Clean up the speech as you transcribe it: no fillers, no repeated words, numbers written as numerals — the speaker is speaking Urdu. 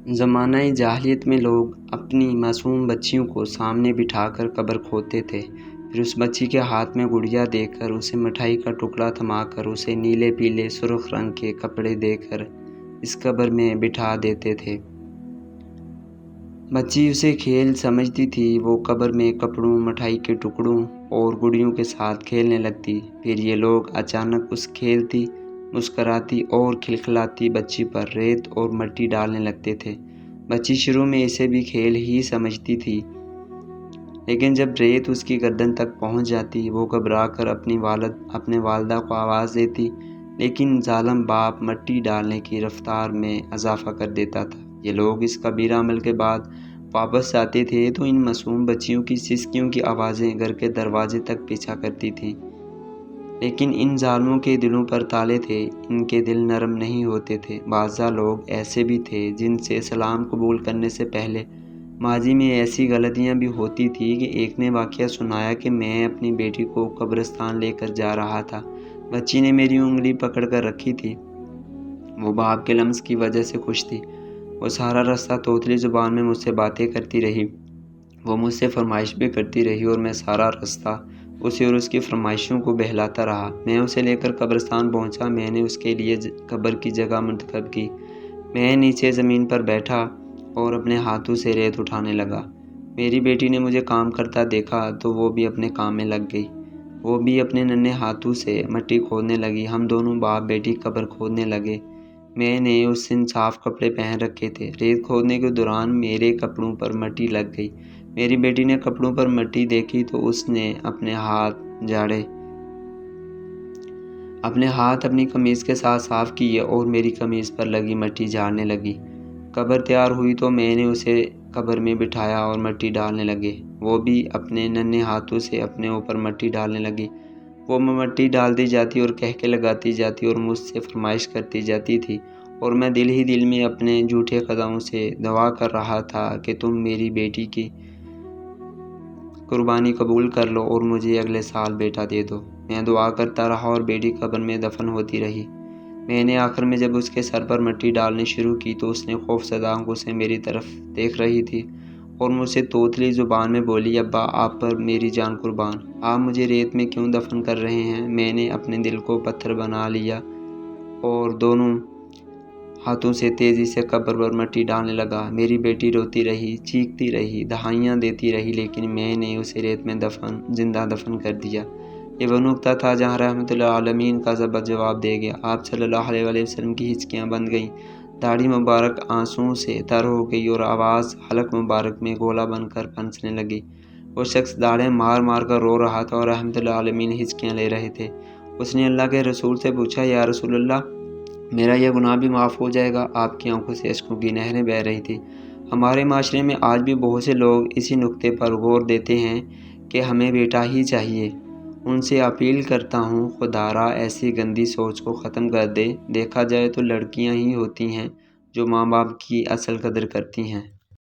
زمانہ جاہلیت میں لوگ اپنی معصوم بچیوں کو سامنے بٹھا کر قبر کھودتے تھے، پھر اس بچی کے ہاتھ میں گڑیا دے کر، اسے مٹھائی کا ٹکڑا تھما کر، اسے نیلے پیلے سرخ رنگ کے کپڑے دے کر اس قبر میں بٹھا دیتے تھے۔ بچی اسے کھیل سمجھتی تھی، وہ قبر میں کپڑوں، مٹھائی کے ٹکڑوں اور گڑیوں کے ساتھ کھیلنے لگتی۔ پھر یہ لوگ اچانک اس کھیلتی، مسکراتی اور کھلکھلاتی بچی پر ریت اور مٹی ڈالنے لگتے تھے۔ بچی شروع میں اسے بھی کھیل ہی سمجھتی تھی، لیکن جب ریت اس کی گردن تک پہنچ جاتی، وہ گھبرا کر اپنے والدہ کو آواز دیتی، لیکن ظالم باپ مٹی ڈالنے کی رفتار میں اضافہ کر دیتا تھا۔ یہ لوگ اس کبیرہ عمل کے بعد واپس آتے تھے تو ان معصوم بچیوں کی سسکیوں کی آوازیں گھر کے دروازے تک پیچھا کرتی تھیں، لیکن ان ظالموں کے دلوں پر تالے تھے، ان کے دل نرم نہیں ہوتے تھے۔ بعض لوگ ایسے بھی تھے جن سے اسلام قبول کرنے سے پہلے ماضی میں ایسی غلطیاں بھی ہوتی تھیں کہ ایک نے واقعہ سنایا کہ میں اپنی بیٹی کو قبرستان لے کر جا رہا تھا، بچی نے میری انگلی پکڑ کر رکھی تھی، وہ باپ کے لمس کی وجہ سے خوش تھی، وہ سارا راستہ توتلی زبان میں مجھ سے باتیں کرتی رہی، وہ مجھ سے فرمائش بھی کرتی رہی اور میں سارا راستہ اسے اور اس کی فرمائشوں کو بہلاتا رہا۔ میں اسے لے کر قبرستان پہنچا، میں نے اس کے لیے قبر کی جگہ منتخب کی، میں نیچے زمین پر بیٹھا اور اپنے ہاتھوں سے ریت اٹھانے لگا۔ میری بیٹی نے مجھے کام کرتا دیکھا تو وہ بھی اپنے کام میں لگ گئی، وہ بھی اپنے ننھے ہاتھوں سے مٹی کھودنے لگی، ہم دونوں باپ بیٹی قبر کھودنے لگے۔ میں نے اس دن صاف کپڑے پہن رکھے تھے، ریت کھودنے کے دوران میرے کپڑوں پر مٹی لگ گئی، میری بیٹی نے کپڑوں پر مٹی دیکھی تو اس نے اپنے ہاتھ جھاڑے، اپنے ہاتھ اپنی قمیض کے ساتھ صاف کیے اور میری قمیض پر لگی مٹی جھاڑنے لگی۔ قبر تیار ہوئی تو میں نے اسے قبر میں بٹھایا اور مٹی ڈالنے لگے، وہ بھی اپنے ننھے ہاتھوں سے اپنے اوپر مٹی ڈالنے لگی، وہ مٹی ڈالتی جاتی اور کہکے لگاتی جاتی اور مجھ سے فرمائش کرتی جاتی تھی، اور میں دل ہی دل میں اپنے جھوٹے قدموں سے دعا کر رہا تھا کہ تم میری بیٹی کی قربانی قبول کر لو اور مجھے اگلے سال بیٹا دے دو۔ میں دعا کرتا رہا اور بیٹی قبر میں دفن ہوتی رہی۔ میں نے آخر میں جب اس کے سر پر مٹی ڈالنی شروع کی تو اس نے خوفزدہ آنکھوں سے میری طرف دیکھ رہی تھی اور مجھ سے توتلی زبان میں بولی، ابا آپ پر میری جان قربان، آپ مجھے ریت میں کیوں دفن کر رہے ہیں؟ میں نے اپنے دل کو پتھر بنا لیا اور دونوں ہاتھوں سے تیزی سے قبر پر مٹی ڈالنے لگا۔ میری بیٹی روتی رہی، چیختی رہی، دہائیاں دیتی رہی، لیکن میں نے اسے ریت میں زندہ دفن کر دیا۔ یہ وہ نقطہ تھا جہاں رحمت للعالمین کا جواب دے گیا۔ آپ صلی اللہ علیہ وسلم کی ہچکیاں بند گئیں، داڑھی مبارک آنسوؤں سے تر ہو گئی اور آواز حلق مبارک میں گولا بن کر پھنسنے لگی۔ وہ شخص داڑھیں مار مار کر رو رہا تھا اور رحمت للعالمین ہچکیاں لے رہے تھے۔ اس نے اللہ کے رسول سے پوچھا، یا رسول اللہ، میرا یہ گناہ بھی معاف ہو جائے گا؟ آپ کی آنکھوں سے اشکوں کی نہریں بہہ رہی تھیں۔ ہمارے معاشرے میں آج بھی بہت سے لوگ اسی نقطے پر غور دیتے ہیں کہ ہمیں بیٹا ہی چاہیے۔ ان سے اپیل کرتا ہوں، خدارا ایسی گندی سوچ کو ختم کر دے۔ دیکھا جائے تو لڑکیاں ہی ہوتی ہیں جو ماں باپ کی اصل قدر کرتی ہیں۔